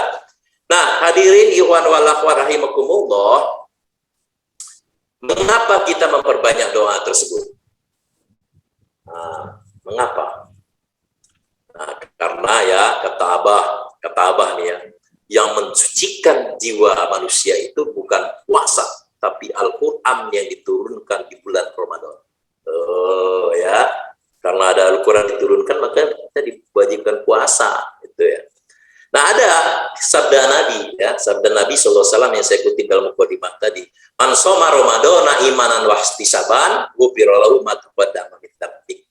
Nah, hadirin ikhwan wal akhwat rahimakumullah, mengapa kita memperbanyak doa tersebut? Nah, mengapa? Nah, karena ya kata Abah nih ya, yang mensucikan jiwa manusia itu bukan puasa, tapi Al-Quran yang diturunkan di bulan Ramadan. Ya, karena ada Al-Quran diturunkan maka kita diwajibkan puasa, itu ya. Nah, ada sabda Nabi ya, sabda Nabi SAW yang saya kutip dalam mukadimah tadi, man shoma ramadhana imanan wa ihtisaban ghufira lahu ma taqaddama min dzambi.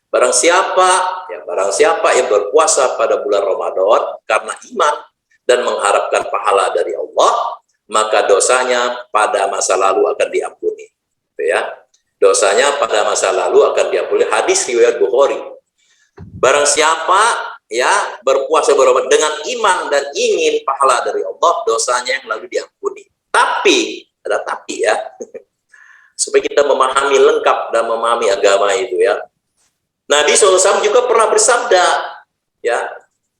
Barang siapa yang berpuasa pada bulan Ramadan karena iman dan mengharapkan pahala dari Allah, maka dosanya pada masa lalu akan diampuni. Ya. Dosanya pada masa lalu akan diampuni. Hadis riwayat Bukhari. Barang siapa ya berpuasa dengan iman dan ingin pahala dari Allah, dosanya yang lalu diampuni. Tapi ada tapi ya. Supaya kita memahami lengkap dan memahami agama itu ya. Nabi SAW juga pernah bersabda, ya,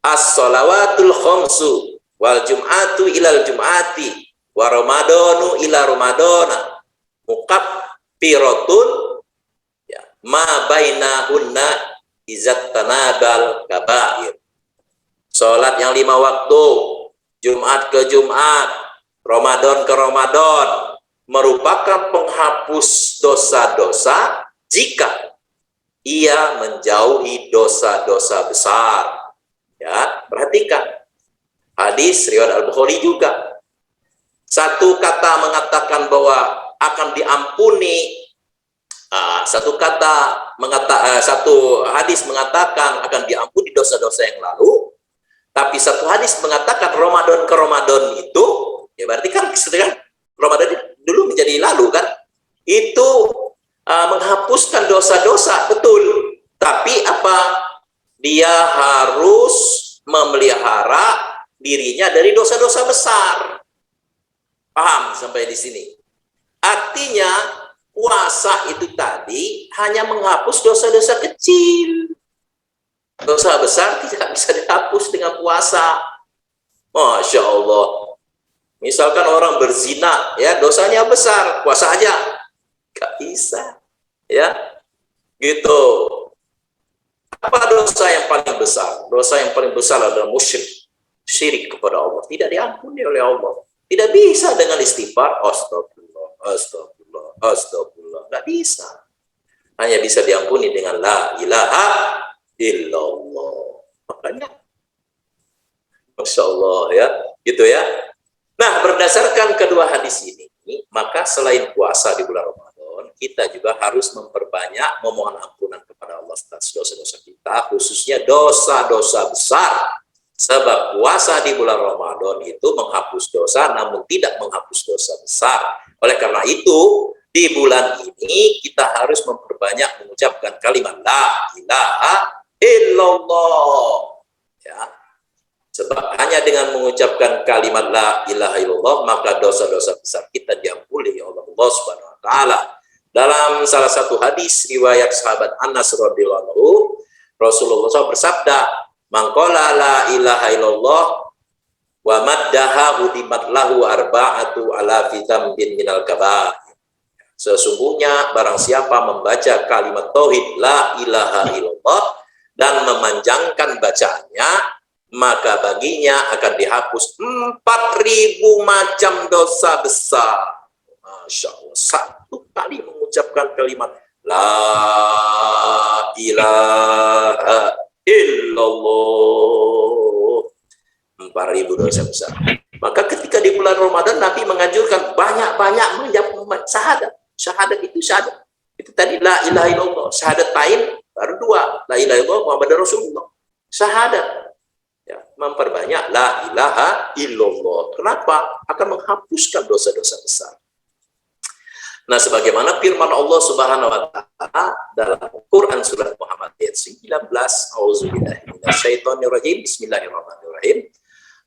as-shalawatul khamsu wal jum'atu ilal jum'ati wa ramadanu ila ramadana muqaffiratun ya, ma bainahunna izat tanabal kabair. Sholat yang 5 waktu, Jumat ke Jumat, Ramadan ke Ramadan, merupakan penghapus dosa-dosa jika ia menjauhi dosa-dosa besar. Ya, perhatikan. Hadis riwayat Al-Bukhari juga. Satu kata mengatakan bahwa akan diampuni, satu hadis mengatakan akan diampuni dosa-dosa yang lalu, tapi satu hadis mengatakan Ramadan ke Ramadan itu, ya berarti kan sedangkan Ramadan dulu menjadi lalu kan, itu menghapuskan dosa-dosa, betul. Tapi apa? Dia harus memelihara dirinya dari dosa-dosa besar. Paham sampai di sini? Artinya puasa itu tadi hanya menghapus dosa-dosa kecil. Dosa besar tidak bisa dihapus dengan puasa. Masya Allah. Misalkan orang berzina, ya dosanya besar, puasa aja gak bisa. Ya, gitu. Apa dosa yang paling besar? Dosa yang paling besar adalah musyrik, syirik kepada Allah. Tidak diampuni oleh Allah. Tidak bisa dengan istighfar, astagfirullah, astagfirullah, astagfirullah. Tidak bisa. Hanya bisa diampuni dengan la ilaha illallah. Makanya, Masya Allah ya, gitu ya. Nah, berdasarkan kedua hadis ini, maka selain puasa di bulan Ramadan, kita juga harus memperbanyak memohon ampunan kepada Allah atas dosa-dosa kita, khususnya dosa-dosa besar. Sebab puasa di bulan Ramadan itu menghapus dosa, namun tidak menghapus dosa besar. Oleh karena itu, di bulan ini kita harus memperbanyak mengucapkan kalimat La ilaha illallah. Ya. Sebab hanya dengan mengucapkan kalimat La ilaha illallah, maka dosa-dosa besar kita diampuni oleh Allah Subhanahu wa taala. Dalam salah satu hadis riwayat sahabat Anas radhiyallahu anhu, Rasulullah SAW bersabda, "Man qala la ilaha illallah wa maddaha udimat lahu arba'atu alafi dzambin minal kabair." Sesungguhnya barang siapa membaca kalimat tauhid la ilaha illallah dan memanjangkan bacaannya, maka baginya akan dihapus 4.000 macam dosa besar. Masya Allah, satu kali mengucapkan kalimat La ilaha illallah, 4.000 dosa besar. Maka ketika di bulan Ramadan, Nabi menganjurkan banyak-banyak mengucapkan syahadat. Syahadat itu syahadat. Itu tadi La ilaha illallah. Syahadatain baru 2. La ilaha illallah Muhammad Rasulullah. Syahadat. Ya, memperbanyak La ilaha illallah. Kenapa? Akan menghapuskan dosa-dosa besar. Nah, sebagaimana firman Allah Subhanahu wa taala dalam Quran surat Muhammad ayat 19, A'udzubillahi minasyaitonirrajim, Bismillahirrahmanirrahim.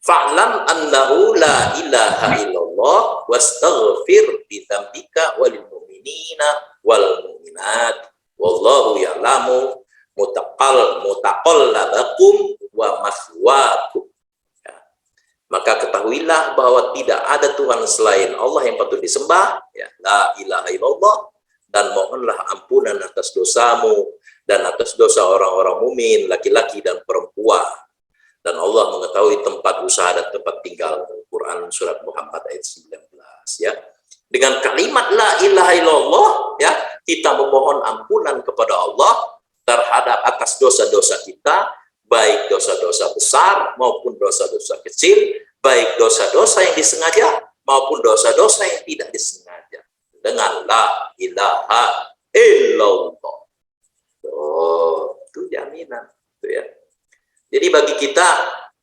Fa'lam annahu la ilaha illallah wastaghfir li dzambika walil mu'minina wal mu'minat wallahu ya'lamu mutaqallabakum wa maswaakum. Maka ketahuilah bahwa tidak ada Tuhan selain Allah yang patut disembah, ya, la ilaha illallah, dan mohonlah ampunan atas dosamu dan atas dosa orang-orang mukmin, laki-laki dan perempuan. Dan Allah mengetahui tempat usaha dan tempat tinggal. Quran surat Muhammad ayat 19. Ya, dengan kalimat la ilaha illallah, ya, kita memohon ampunan kepada Allah terhadap atas dosa-dosa kita, baik dosa-dosa besar maupun dosa-dosa kecil, baik dosa-dosa yang disengaja maupun dosa-dosa yang tidak disengaja, dengan la ilaha illallah. Oh, itu jaminan, itu ya. Jadi bagi kita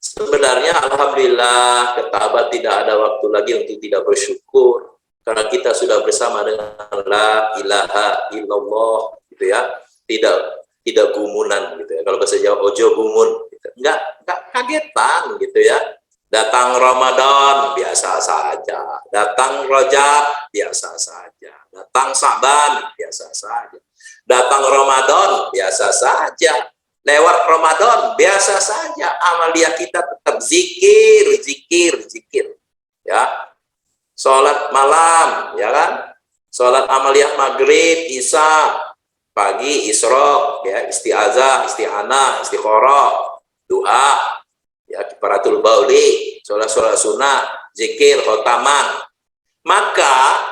sebenarnya alhamdulillah ketabat tidak ada waktu lagi untuk tidak bersyukur, karena kita sudah bersama dengan la ilaha illallah, gitu ya. Tidak gumunan gitu ya. Kalau bahasa Jawa ojo gumun gitu. Enggak kagetan gitu ya. Datang Ramadan biasa saja, datang Rajab biasa saja, datang Sa'ban biasa saja, datang Ramadan biasa saja, lewat Ramadan biasa saja. Amalia kita tetap zikir ya. Sholat malam ya kan, sholat amaliyah maghrib, isya, pagi isyraq, ya, isti'azah, isti'anah, istikharah, doa, ya, kifaratul bauli, sholat sunnah, zikir, khotaman. Maka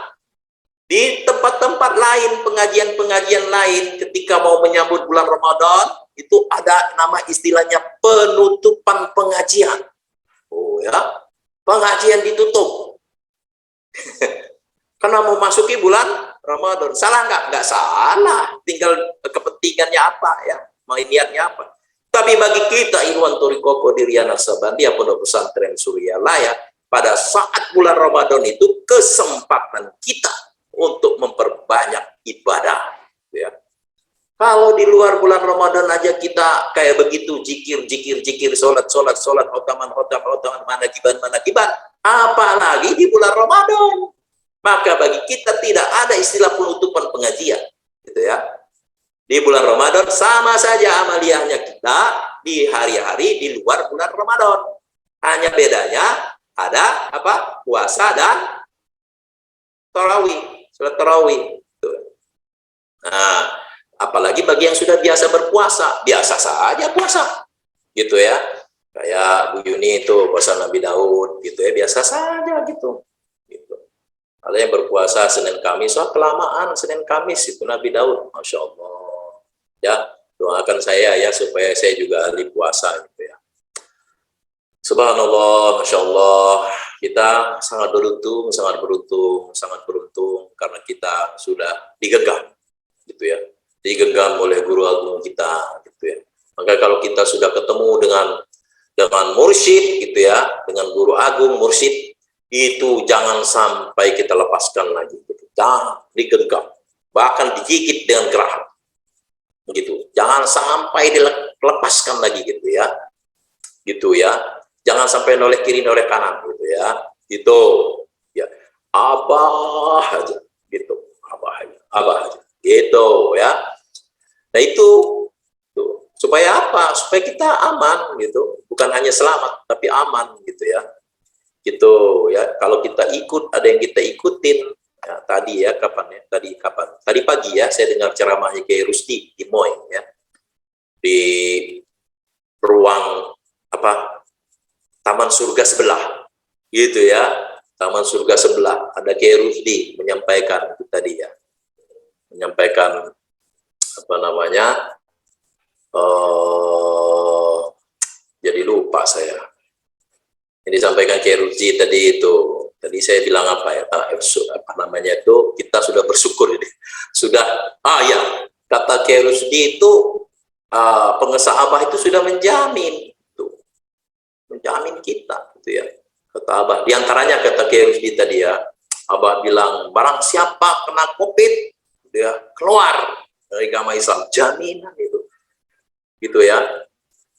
di tempat-tempat lain, pengajian-pengajian lain, ketika mau menyambut bulan Ramadan, itu ada nama istilahnya penutupan pengajian. Oh ya, pengajian ditutup. Karena mau masuki bulan Ramadan. Salah nggak? Nggak salah. Tinggal kepentingannya apa ya? Mau niatnya apa? Tapi bagi kita Ikhwan Thoriqah Qadiriyah Naqsabandiyah Pondok Pesantren Suryalaya, pada saat bulan Ramadan itu kesempatan kita untuk memperbanyak ibadah. Ya. Kalau di luar bulan Ramadan aja kita kayak begitu, zikir, sholat, khotaman, manakiban, apalagi di bulan Ramadan. Maka bagi kita tidak ada istilah penutupan pengajian, gitu ya. Di bulan Ramadan sama saja amaliyahnya kita di hari-hari di luar bulan Ramadan. Hanya bedanya ada apa? Puasa dan tarawih, salat tarawih. Nah, apalagi bagi yang sudah biasa berpuasa, biasa saja puasa, gitu ya. Kayak Bu Yuni itu puasa Nabi Daud, gitu ya, biasa saja gitu. Ada yang berpuasa Senin Kamis, wah kelamaan Senin Kamis itu Nabi Daud, Masya Allah. Ya, doakan saya ya supaya saya juga ahli puasa gitu ya. Subhanallah, Masya Allah. kita sangat beruntung, sangat beruntung, sangat beruntung karena kita sudah digenggam, gitu ya, digenggam oleh guru agung kita, gitu ya. Maka kalau kita sudah ketemu dengan mursyid, gitu ya, dengan guru agung mursyid, itu jangan sampai kita lepaskan lagi, gitu. Jangan digenggam, bahkan digigit dengan geraham, begitu. Jangan sampai dilepaskan lagi, gitu ya, Jangan sampai noleh kiri noleh kanan, gitu ya, gitu ya. Abah aja, gitu, abah aja, gitu ya. Nah itu tuh. Supaya apa? Supaya kita aman, gitu. Bukan hanya selamat, tapi aman, gitu ya. Gitu ya. Kalau kita ikut, ada yang kita ikutin. Ya, tadi ya, kapan ya? Tadi pagi ya, saya dengar ceramahnya Kiai Rusdi di Moy ya. Di ruang apa? Taman surga sebelah. Gitu ya. Taman surga sebelah. Ada Kiai Rusdi menyampaikan itu tadi ya. Menyampaikan apa namanya? Jadi lupa saya. Yang disampaikan Kiai Rusdi tadi itu, tadi saya bilang apa ya? Apa namanya itu? Kita sudah bersyukur ini. Sudah, ya, kata Kiai Rusdi itu pengesah Abah itu sudah menjamin, tuh, menjamin kita, gitu ya. Kata Abah, diantaranya kata Kiai Rusdi tadi ya, Abah bilang barang siapa kena COVID, dia keluar dari agama Islam, jaminan itu. Gitu ya.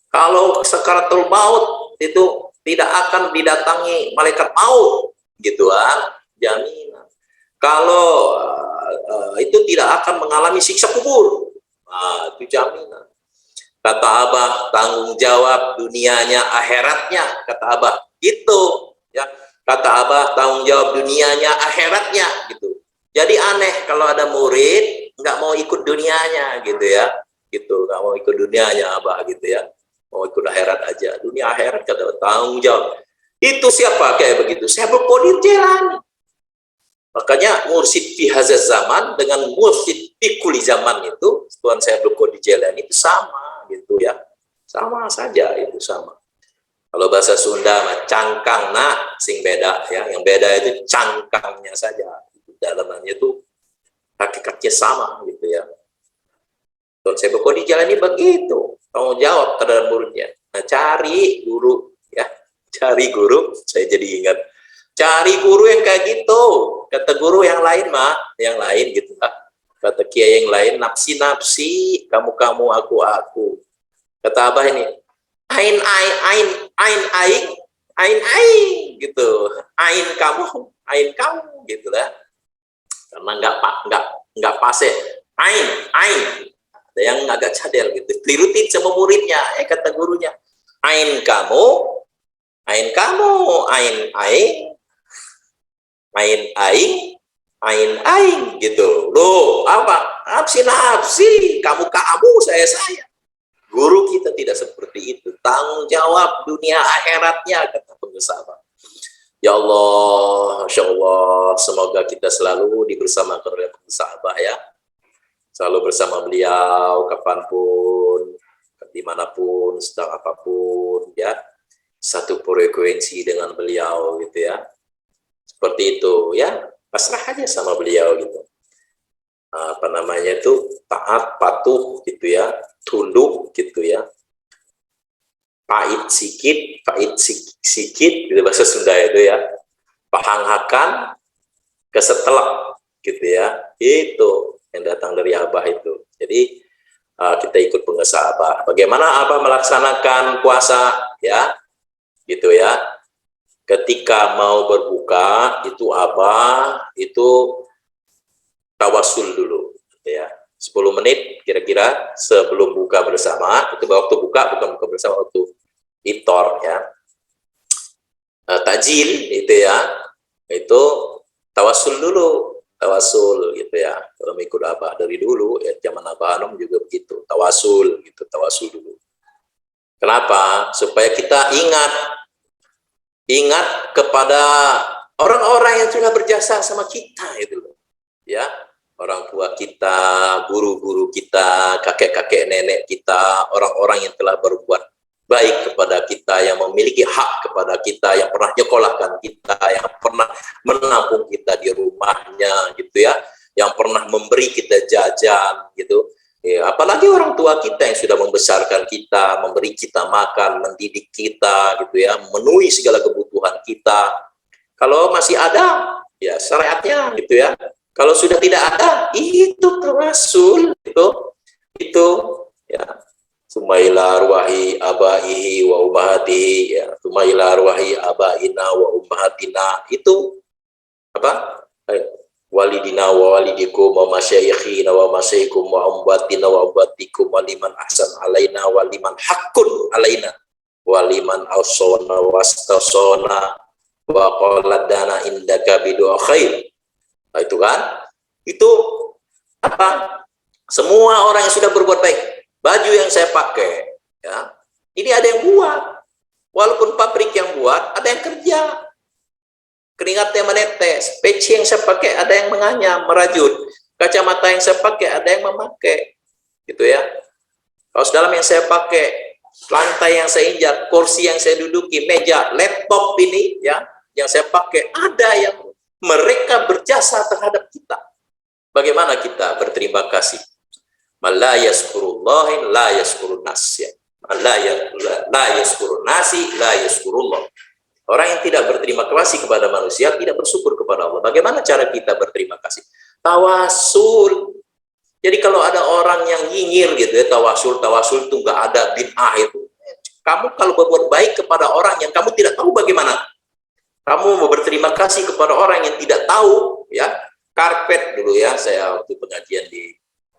Kalau sakaratul maut itu tidak akan didatangi malaikat maut, gitu kan, jaminan. Kalau itu tidak akan mengalami siksa kubur, itu jaminan. Kata Abah, tanggung jawab dunianya akhiratnya, kata Abah, gitu ya. Kata Abah, tanggung jawab dunianya akhiratnya, gitu. Jadi aneh kalau ada murid nggak mau ikut dunianya, gitu ya. Gitu, nggak mau ikut dunianya Abah, gitu ya, mau ikut akhirat aja. Dunia akhirat kata tanggung jawab. Itu siapa kayak begitu? Saya berkodir jalan. Makanya mursyid fi hazaz zaman dengan mursyid fi kulli zaman itu, Tuhan saya berkodir jalan itu sama, gitu ya, sama saja, itu sama. Kalau bahasa Sunda mah cangkang nak sing beda ya, yang beda itu cangkangnya saja, dalamannya itu hakikatnya sama, gitu ya. Tuhan saya berkodir jalan ini begitu, tanggung jawab terhadap muridnya. Nah, cari guru ya, cari guru. Saya jadi ingat, cari guru yang kayak gitu. Kata guru yang lain mah, yang lain gitu lah. Kata kiai yang lain, nafsi kamu aku. Kata Abah ini, ain gitu, ain kamu gitu lah. Karena nggak pas ya, ain. Ada yang agak cadel gitu, dirutin sama muridnya, kata gurunya, ain kamu, ain aing gitu. Loh, apa? Nafsi, kamu, saya. Guru kita tidak seperti itu. Tanggung jawab dunia akhiratnya, kata pengesah. Ya Allah, Masya Allah, semoga kita selalu dibersamakan oleh pengesah Abah ya. Selalu bersama beliau, kapanpun, dimanapun, sedang apapun, ya. Satu frekuensi dengan beliau, gitu ya. Seperti itu, ya. Pasrah aja sama beliau, gitu. Apa namanya itu, taat, patuh, gitu ya. Tunduk, gitu ya. Pahit sikit, gitu bahasa Sunda itu ya. Pahanghakan, kesetelak, gitu ya. Itu yang datang dari Abah itu. Jadi kita ikut pengesah Abah. Bagaimana Abah melaksanakan puasa ya, gitu ya. Ketika mau berbuka itu Abah itu tawasul dulu, gitu ya. 10 menit kira-kira sebelum buka bersama. Itu waktu buka, bukan buka bersama, waktu iftar ya. Tajil itu ya, itu tawasul dulu. Tawasul gitu ya, kalau ikut Abah dari dulu ya, zaman Abah Anom juga begitu, tawasul gitu, tawasul dulu. Kenapa? Supaya kita ingat kepada orang-orang yang sudah berjasa sama kita itu loh ya, orang tua kita, guru-guru kita, kakek-kakek nenek kita, orang-orang yang telah berbuat baik kepada kita, yang memiliki hak kepada kita, yang pernah nyekolahkan kita, yang pernah menampung kita di rumahnya gitu ya, yang pernah memberi kita jajan gitu. Ya, apalagi orang tua kita yang sudah membesarkan kita, memberi kita makan, mendidik kita gitu ya, memenuhi segala kebutuhan kita. Kalau masih ada, ya syariatnya gitu ya. Kalau sudah tidak ada, itu rasul itu ya. Sumaila arwahi abaihi wa ummahatihi, ya. Sumaila arwahi abaina wa ummahatina, itu apa? Walidina wa walidikum wa masyayikhina wa masyayikum wa umbatina wa umbatikum wa liman ahsan alaina wa liman haqqun alaina wa liman awsona wa astasona wa qaladana indaka bidu'a khair. Nah, itu kan, itu apa? Semua orang yang sudah berbuat baik, baju yang saya pakai, ya, ini ada yang buat, walaupun pabrik yang buat, ada yang kerja, keringatnya menetes, peci yang saya pakai ada yang menganyam, merajut, kacamata yang saya pakai ada yang memakai, gitu ya. Kaos dalam yang saya pakai, lantai yang saya injak, kursi yang saya duduki, meja, laptop ini, ya, yang saya pakai, ada yang mereka berjasa terhadap kita. Bagaimana kita berterima kasih? La yaskurullahin la yaskurun nas, ya. La yaskurun nasi la yaskurullah. Orang yang tidak berterima kasih kepada manusia tidak bersyukur kepada Allah. Bagaimana cara kita berterima kasih? Tawasul. Jadi kalau ada orang yang nyinyir gitu ya, tawasul itu nggak ada bid'ah itu. Kamu kalau berbuat baik kepada orang yang kamu tidak tahu bagaimana, kamu mau berterima kasih kepada orang yang tidak tahu, ya. Karpet dulu ya, saya waktu pengajian di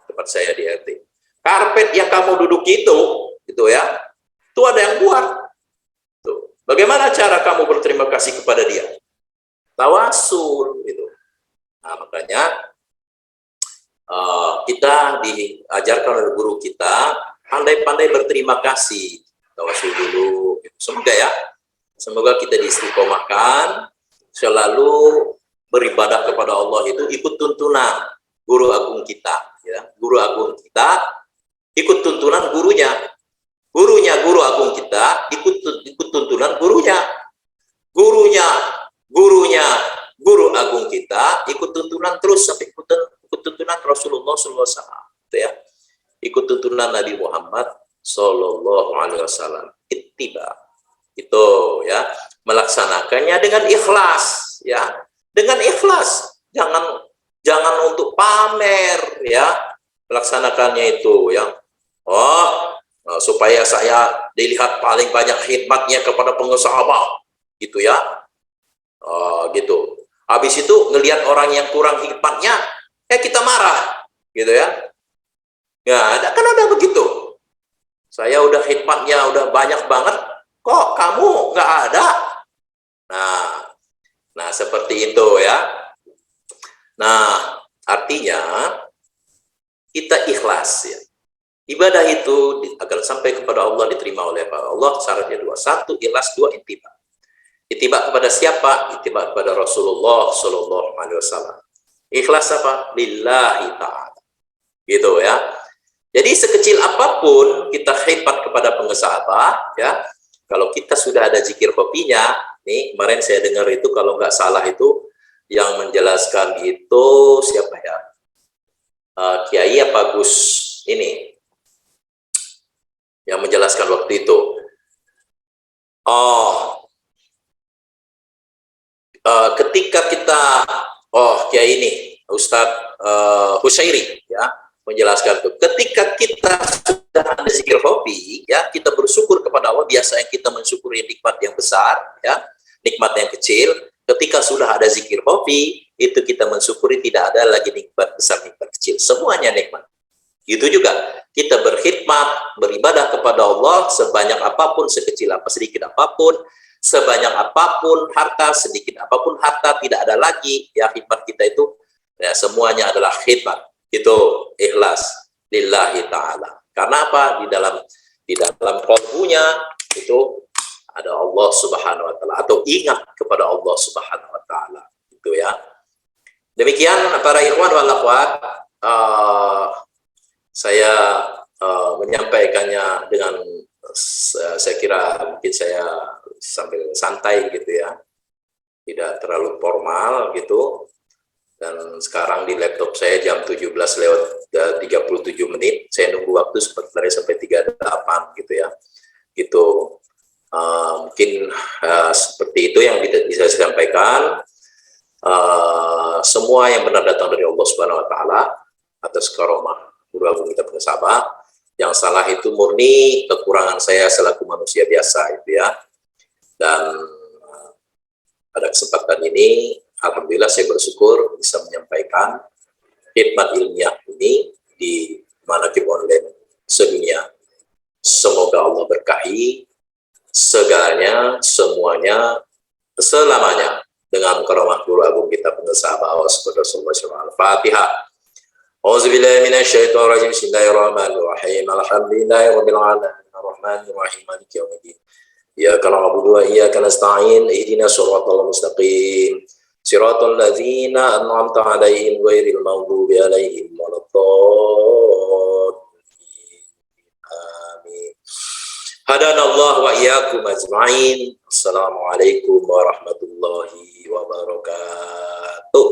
tempat saya di RT. Karpet yang kamu duduk itu ya, itu ada yang buat. Tuh. Bagaimana cara kamu berterima kasih kepada dia? Tawasul gitu. Nah, makanya kita diajarkan oleh guru kita pandai-pandai berterima kasih. Tawasul dulu. Semoga ya, semoga kita diistiqomahkan selalu beribadah kepada Allah itu ikut tuntunan guru agung kita, ya. Guru agung kita ikut tuntunan gurunya. Guru agung kita ikut tuntunan gurunya. Guru agung kita ikut tuntunan terus sampai ikut tuntunan Rasulullah SAW, ya. Ikut tuntunan Nabi Muhammad SAW. Ittiba. Itu ya, melaksanakannya dengan ikhlas, ya. Dengan ikhlas. Jangan untuk pamer, ya. Melaksanakannya itu ya. Supaya saya dilihat paling banyak khidmatnya kepada pengusaha, gitu ya. Gitu. Habis itu ngelihat orang yang kurang khidmatnya, kita marah, gitu ya. Ya, kan ada begitu. Saya udah khidmatnya udah banyak banget, kok kamu nggak ada? Nah, seperti itu ya. Nah, artinya kita ikhlas ya. Ibadah itu agar sampai kepada Allah diterima oleh Allah, syaratnya dua. Satu, ikhlas. Dua, ittiba. Ittiba kepada siapa? Ittiba kepada Rasulullah SAW. Ikhlas apa? Lillahi ta'ala. Gitu ya. Jadi sekecil apapun kita khidmat kepada pengusaha, ya. Kalau kita sudah ada zikir kopinya, nih kemarin saya dengar itu kalau nggak salah itu yang menjelaskan itu siapa ya? Kiai apa Gus ini? Yang menjelaskan waktu itu. Ketika kita, Kiai ini, Ustadz Husairi, ya, menjelaskan itu. Ketika kita sudah ada zikir hobi, ya, kita bersyukur kepada Allah. Biasanya kita mensyukuri nikmat yang besar, ya, nikmat yang kecil. Ketika sudah ada zikir hobi, itu kita mensyukuri tidak ada lagi nikmat besar, nikmat kecil. Semuanya nikmat. Itu juga kita berkhidmat, beribadah kepada Allah sebanyak apapun, sekecil apa, sedikit apapun, sebanyak apapun harta, sedikit apapun harta, tidak ada lagi ya khidmat kita itu, ya, semuanya adalah khidmat. Itu ikhlas lillahi ta'ala. Karena apa? Di dalam qalbunya itu ada Allah Subhanahu wa ta'ala, atau ingat kepada Allah Subhanahu wa ta'ala. Itu ya. Demikian para ikhwan wal akhwat, saya menyampaikannya dengan saya kira mungkin saya sambil santai gitu ya, tidak terlalu formal gitu. Dan sekarang di laptop saya jam 17:37, saya nunggu waktu sebenarnya sampai 38 gitu ya, gitu. Mungkin seperti itu yang bisa saya sampaikan. Semua yang benar datang dari Allah Subhanahu Wa Taala atas karomah guru agung kita Sabah. Yang salah itu murni kekurangan saya selaku manusia biasa itu ya. Dan pada kesempatan ini, alhamdulillah saya bersyukur bisa menyampaikan khidmat ilmiah ini di Manaqib Online sedunia. Semoga Allah berkahi segalanya, semuanya, selamanya dengan karomah guru agung kita Sabah. Al-Fatihah. Auzubillahi minasyaitonir rajim. Bismillahirrahmanirrahim. Alhamdulillahirabbil alamin. Arrahmanir rahim. Maliki yaumiddin. Iyyaka na'budu wa iyyaka nasta'in. Ihdinas shiratal mustaqim. Shiratal ladzina an'amta 'alaihim ghairil maghdubi 'alaihim waladdallin. Amin. Hadanallah wa iyyakum ajma'in. Assalamualaikum warahmatullahi wabarakatuh.